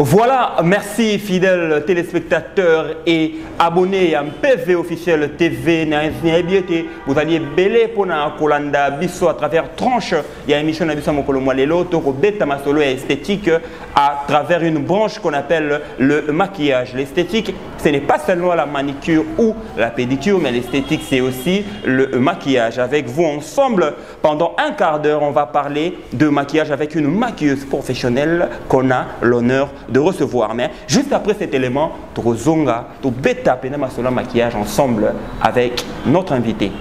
Voilà, merci fidèles téléspectateurs et abonnés à MPV officiel TV. Vous alliez belé pour na Kolanda Bisso à travers tranche. Il y a une émission de Bisso Mokolo Mwalelo, Toko Beta Masolo et esthétique à travers une branche qu'on appelle le maquillage. L'esthétique, ce n'est pas seulement la manicure ou la pédicure, mais l'esthétique, c'est aussi le maquillage. Avec vous ensemble, pendant un quart d'heure, on va parler de maquillage avec une maquilleuse professionnelle qu'on a l'honneur de recevoir. Mais juste après cet élément, Trozonga, to beta pena masola maquillage ensemble avec notre invité.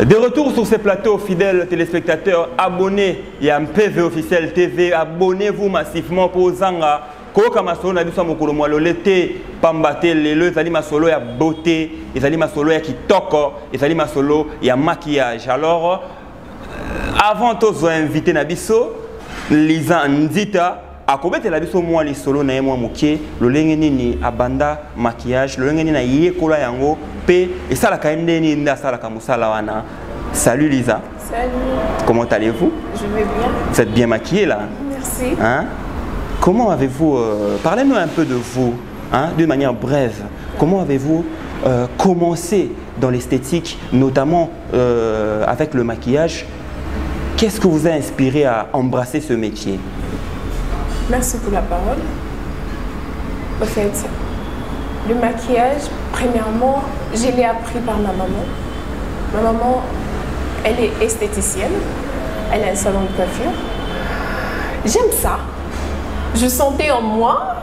De retour sur ces plateaux, fidèles téléspectateurs, abonnés à MPV officiel TV, abonnez-vous massivement pour Zanga. Koka masolo na biso mokolo mwalo l'été pambate lelo ezali masolo ya beauté, ezali masolo ya kitoko, ezali masolo ya maquillage. Alors avant tous inviter na biso Liza Nzita akobete la biso mwa lisolo na ye mwa mokie lolenge nini abanda maquillage lolenge nini na yekola yango pe esalaka ndeni nda salaka musala wana. Salut Lisa. Salut. Comment allez-vous? Je vais bien. Vous êtes bien maquillée là? Merci. Hein? Comment avez-vous parlez-nous un peu de vous, hein, d'une manière brève. Comment avez-vous commencé dans l'esthétique, notamment avec le maquillage? Qu'est-ce que vous a inspiré à embrasser ce métier? Merci pour la parole. En fait, le maquillage, premièrement, je l'ai appris par ma maman. Ma maman, elle est esthéticienne. Elle a un salon de coiffure. J'aime ça. Je sentais en moi,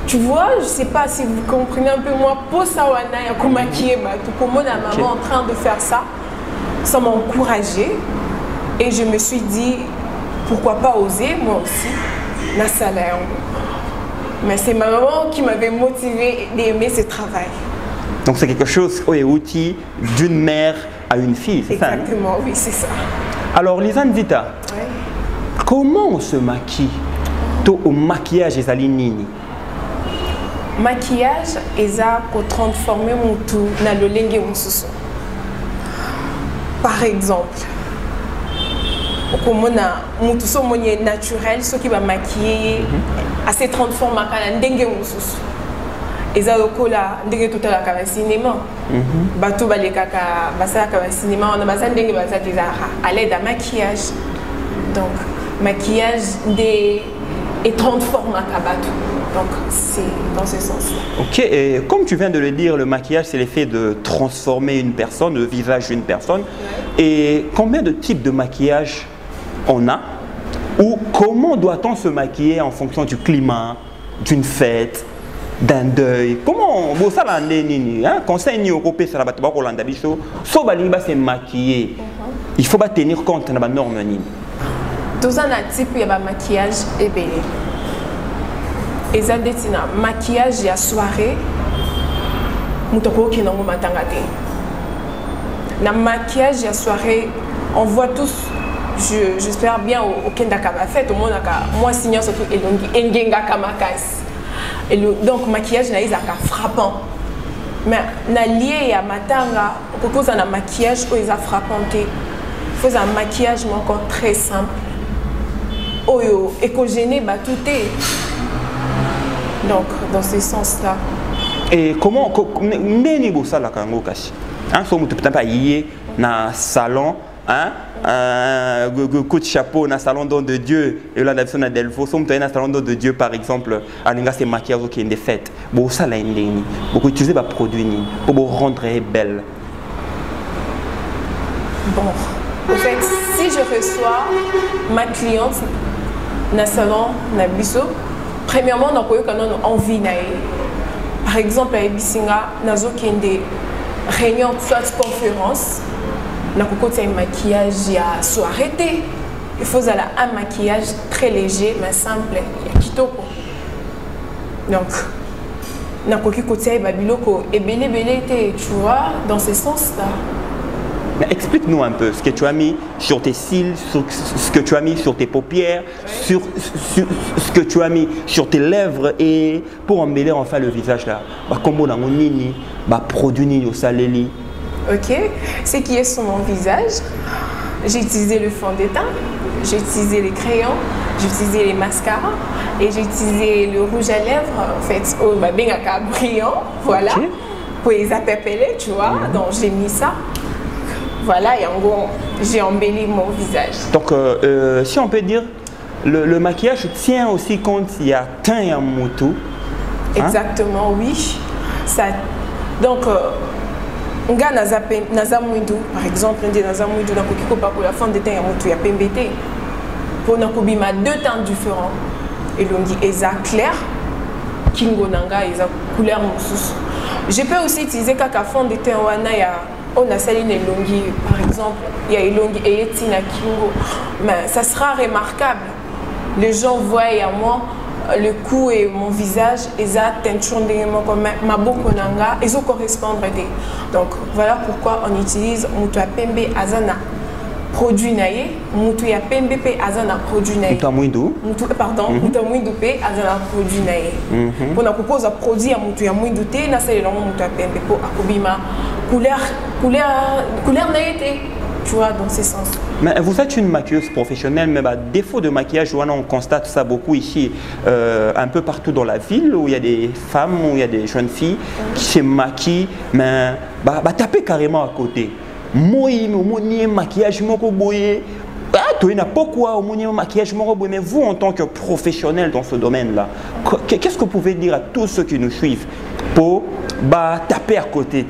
tu vois, je ne sais pas si vous comprenez un peu moi, pour ça, on a maquillé, tout comme ma maman en train de faire ça, ça m'a encouragée. Et je me suis dit, pourquoi pas oser, moi aussi, la salaire. Mais c'est ma maman qui m'avait motivée d'aimer ce travail. Donc c'est quelque chose qui est outil d'une mère à une fille, c'est ça? Exactement, oui, c'est ça. Alors Lisa Nzita, Ouais. comment on se maquille? Au maquillage et nini? Maquillage, eza ko transformer mon tout na le lenge mususu. Par exemple, comme mon tout so moni naturel, ce qui va maquiller, assez transformer kana ndenge mususu. Eza lokola ndenge tout à la cinéma. Bato balekaka basala ka cinéma, on a basala ndenge basala déjà à l'aide à maquillage. Donc maquillage des et transforme un kabato. Donc c'est dans ce sens-là. Ok, et comme tu viens de le dire, le maquillage c'est l'effet de transformer une personne, le visage d'une personne. Ouais. Et combien de types de maquillage on a? Ou comment doit-on se maquiller en fonction du climat, d'une fête, d'un deuil? Comment vous savez, conseil européen sur la bataille pour l'andabiso, so balinga se maquiller. Il faut pas tenir compte de la norme. Tous un type il y a maquillage et belé. Et ça détient maquillage et soirée. Mutoko qui n'ont pas matangate. Na maquillage et soirée, on voit tous. J'espère bien au Kendaka va faire tout le monde a moi signant surtout Engenga Kamakas. Et donc maquillage na isaka frappant. Mais na lié à matanga, pourquoi ça na maquillage où ils a frappanté. Faut un maquillage encore très simple. Oyo écogéné tout est. Donc dans ce sens là. Et comment neni bossa la kango kashi? Hein, so mutu peut-être pas y na salon coup de chapeau dans le salon d'or de Dieu et là dans le Delvaux sommes dans le salon d'or de Dieu par exemple à l'enga c'est maquillage qui est des fêtes bon ça là indéni beaucoup utiliser ba produit ni pour vous rendre belle. Bon, en fait, si je reçois ma cliente dans le salon na biso, premièrement on a envie naïe. Par exemple à Ebisinga nazo qui des réunions soit conférence na kokoti un maquillage ya soirée. Il faut un maquillage très léger mais simple ya kitoko. Donc na koki koti ba biloko et belé tu vois dans ce sens là. Explique-nous un peu ce que tu as mis sur tes cils, ce que tu as mis sur tes paupières, sur ce que tu as mis sur tes lèvres et pour embellir enfin le visage là. Comment on a nini, produit au saléli. Ok, ce qui est sur mon visage, j'ai utilisé le fond de teint, j'ai utilisé les crayons, j'ai utilisé les mascaras et j'ai utilisé le rouge à lèvres en fait au brillant, voilà, okay. Pour les appeler, tu vois, donc j'ai mis ça. Voilà, et en gros, j'ai embelli mon visage. Donc, si on peut dire, le maquillage tient aussi compte il y a teint et un moto. Exactement, oui. Ça, donc, on gagne Nazamouidou, par exemple, on dit Nazamouidou, pour la fin de teint et un moto, il y a PMBT. Pour Nakobima, deux teintes différents. Et l'on dit Eza clair, Kingo Nanga, Eza couleur moussous. Je peux aussi utiliser kaka fond de teint wana ya. On a salé les longues, par exemple, il y a une longue et Tina Kingo, mais ça sera remarquable. Les gens voient à moi le cou et mon visage, ils ont teinture comme ma bokonanga, ils ont correspondre. Donc voilà pourquoi on utilise Moutou Pembe Azana produit naïe, Moutou Pembe Azana produit naïe. Pardon, Moutou Mouidou P Azana produit naïe. Pour nous propose un produit à Moutou Mouidou T, na c'est le nom Moutou Pembe pour akobima. Couleur naïté, tu vois, dans ce sens. Mais vous êtes une maquilleuse professionnelle, mais défaut de maquillage, on constate ça beaucoup ici, un peu partout dans la ville, où il y a des femmes, où il y a des jeunes filles qui se maquillent, mais taper carrément à côté. Moi, maquillage, tu n'as pas quoi au maquillage, mais vous, en tant que professionnel dans ce domaine-là, qu'est-ce que vous pouvez dire à tous ceux qui nous suivent pour taper à côté?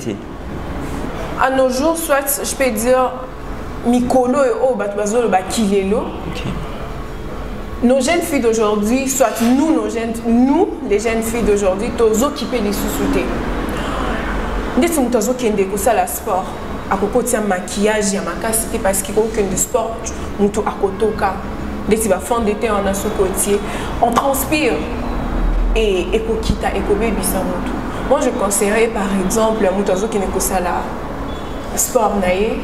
À nos jours, soit je peux dire Mikolo et Obatbazo le Kilelo. Nos jeunes filles d'aujourd'hui, soit nous, les jeunes filles d'aujourd'hui, tous occupés des sous-soutés. Nous sommes tous occupés de la sport. À côté de maquillage, il y a ma cité parce qu'il y a aucun sport. Nous sommes à côté de ça. Des fond de teint, on a ce côté. On transpire. Et Ekokita, Ekobebi, ça monte. Moi, je conseillerais par exemple un moutazo qui n'est que ça là. Sport naïe,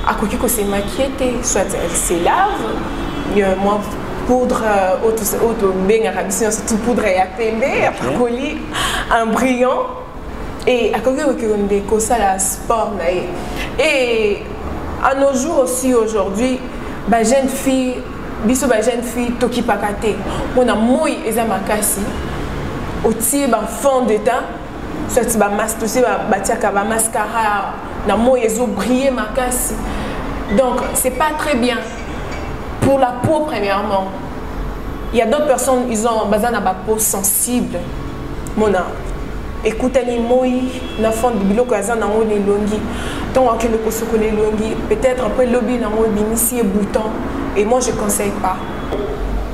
à côté que c'est maquillé, soit elle se lave, moi poudre, auto bien arabisien, surtout poudre et après colis, un brillant, et à côté que ça la sport naïe. Et à nos jours aussi aujourd'hui, jeune fille, biso jeune fille toki pakate, on a moi et zamakasi, au tir fond de teint, soit mascara. Ils ont brillé ma casse. Donc, c'est pas très bien. Pour la peau, premièrement, il y a d'autres personnes, ils ont besoin de peau sensible. Mona, écoutez-les mots, na fond de bilo kaza na ngoni longi. Donc, on a kosoko les longi. Peut-être après lobby na ngoni binisi et bouton. Et moi, je conseille pas.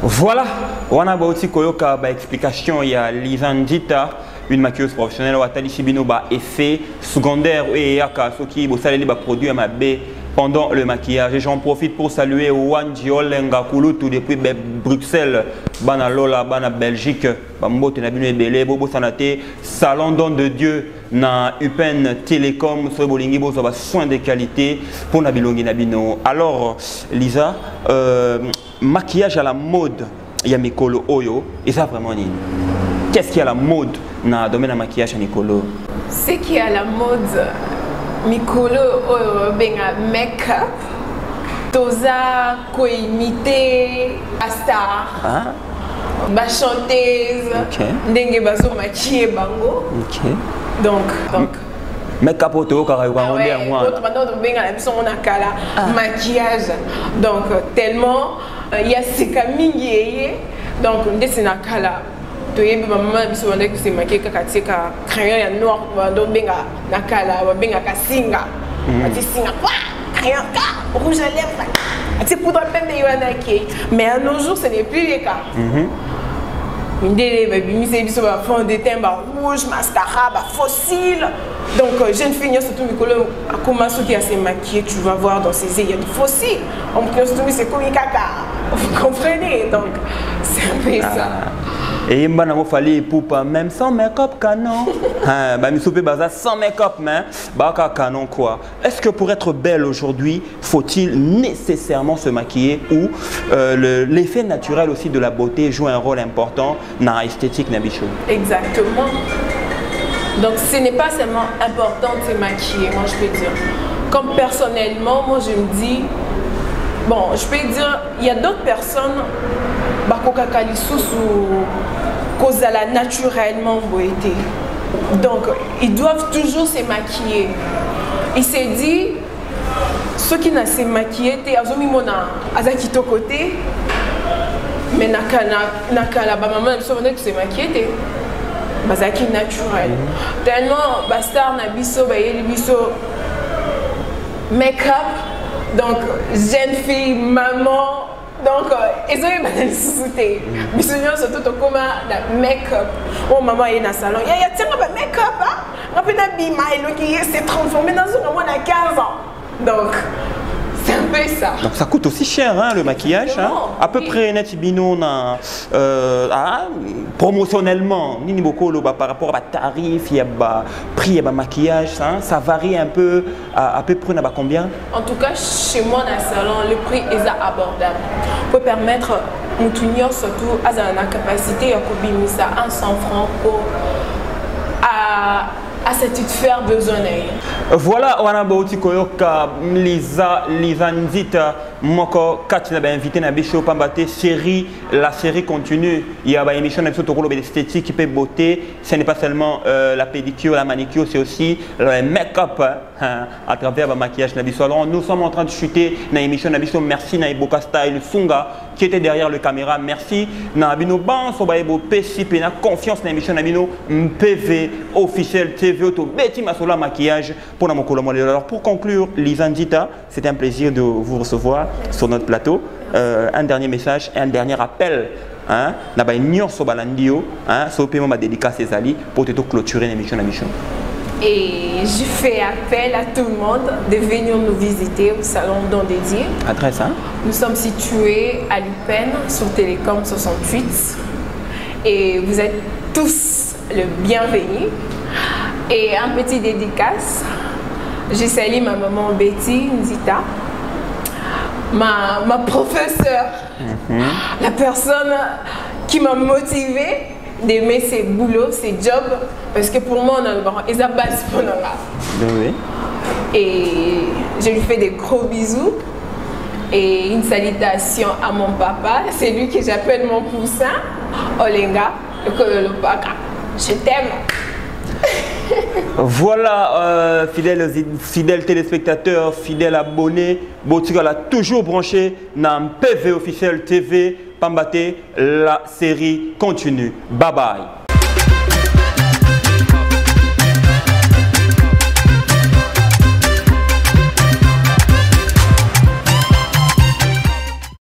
Voilà, on a aussi koyoka ba explication. Il y a Lisandita. Une maquilleuse professionnelle ou atali chibino ba effet secondaire et yaka soki bo saleli ba produit ma b pendant le maquillage. Et j'en profite pour saluer Wanji Olenga Kulutu depuis Bruxelles, bana Lola, bana Belgique, bambote na bino ebele bobo sanate salon don de Dieu na Upen Télécom so bolingi bo so ba soin de qualité pour na bilongi na bino. Alors Lisa, maquillage à la mode, il y a Mikolo Oyo et ça vraiment nini? Qu'est-ce qui est à la mode dans le domaine du maquillage à Mikolo? Ce qui est à la mode, Mikolo, make-up, toza, imiter, la star, la chanteuse, ndenge bazo maquiller bango. Donc, Mais capote, car il va rendre à moi. Maquillage. Donc, tellement, il y a ces camins. Donc, on dit na kala. Tu es maman biso wanda que c'est maquillé kakatika crayon ya noir wanda benga na kala wa benga ka singa. Ati singa quoi? Crayon ka rouge à lèvres. Ati poudre pembe yana ki. Mais à nos jours ce n'est plus le cas. Indé baby mise biso ba fond de teint ba rouge, mascara, ba fossile. Donc jeune fille surtout Mikolo a commencé qui a se maquiller, tu vas voir dans ses yeux il y a des fossiles. On peut surtout c'est comme caca. Vous comprenez? Donc c'est un peu ça. Et il m'a fallu pour même sans make-up canon. Bah mi soupé baza sans make-up mais bah canon quoi. Est-ce que pour être belle aujourd'hui, faut-il nécessairement se maquiller ou l'effet naturel aussi de la beauté joue un rôle important dans l'esthétique Nabichou? Exactement. Donc ce n'est pas seulement important de se maquiller, moi je peux dire. Comme personnellement, moi je me dis, bon, je peux dire, il y a d'autres personnes cause à la naturellement beauté. Donc, ils doivent toujours se maquiller. Il s'est dit, ceux qui n'ont se maquillé, ils ont côté, mais nakala maman ils sont se maquiller. Bazaki naturel. Tellement bastar na biso make-up, donc jeune fille, maman. Donc, ils ont eu une société. Mais surtout comme la make-up. Oh, maman est dans le salon. Il y a un make-up. On peut s'est transformé dans un moment à 15 ans. Donc, c'est un peu ça. Donc, ça coûte aussi cher, hein, le maquillage. Hein? À peu près, Netibino, promotionnellement, par rapport à tarif, il y a prix, il y a maquillage. Hein? Ça varie un peu. À peu près, combien? En tout cas, chez moi, dans le salon, le prix est abordable. Pour permettre à surtout à la capacité à 100 francs pour à satisfaire besoin. Voilà, on a beau Lisa Nzita moko kati na ba invité na biso pambate série, la série continue. Il y a ba émission na biso to koloba esthétique et beauté. Ce n'est pas seulement la pédicure, la manicure, c'est aussi le make-up à travers le maquillage na biso. Alors nous sommes en train de chuter na émission na biso. Merci na Iboka Style Sunga qui était derrière le caméra. Merci na bino ban so ba ebo pesi pe na confiance na émission na bino PV officiel TV auto beti masola maquillage pour na mokolo mo. Alors pour conclure, Lisa Nzita, c'est un plaisir de vous recevoir sur notre plateau. Un dernier message, un dernier appel. Hein, naba nyor so balandio, hein, so paiement ma dédicace Zali pour te clôturer l'émission la mission. Et je fais appel à tout le monde de venir nous visiter au salon Don Dédié. Adresse, hein? Nous sommes situés à Lupin sur Télécom 68 et vous êtes tous le bienvenu. Et un petit dédicace, je salue ma maman Betty Nzita, ma professeure, la personne qui m'a motivée d'aimer ses boulots, ses jobs, parce que pour moi, on a le baron, et ça base pour nous. Et je lui fais des gros bisous et une salutation à mon papa, c'est lui que j'appelle mon poussin, Olenga, le Paka. Je t'aime. Voilà, fidèles téléspectateurs, fidèles abonnés, Botika l'a toujours branché dans PV officiel TV. Pambate, la série continue. Bye bye.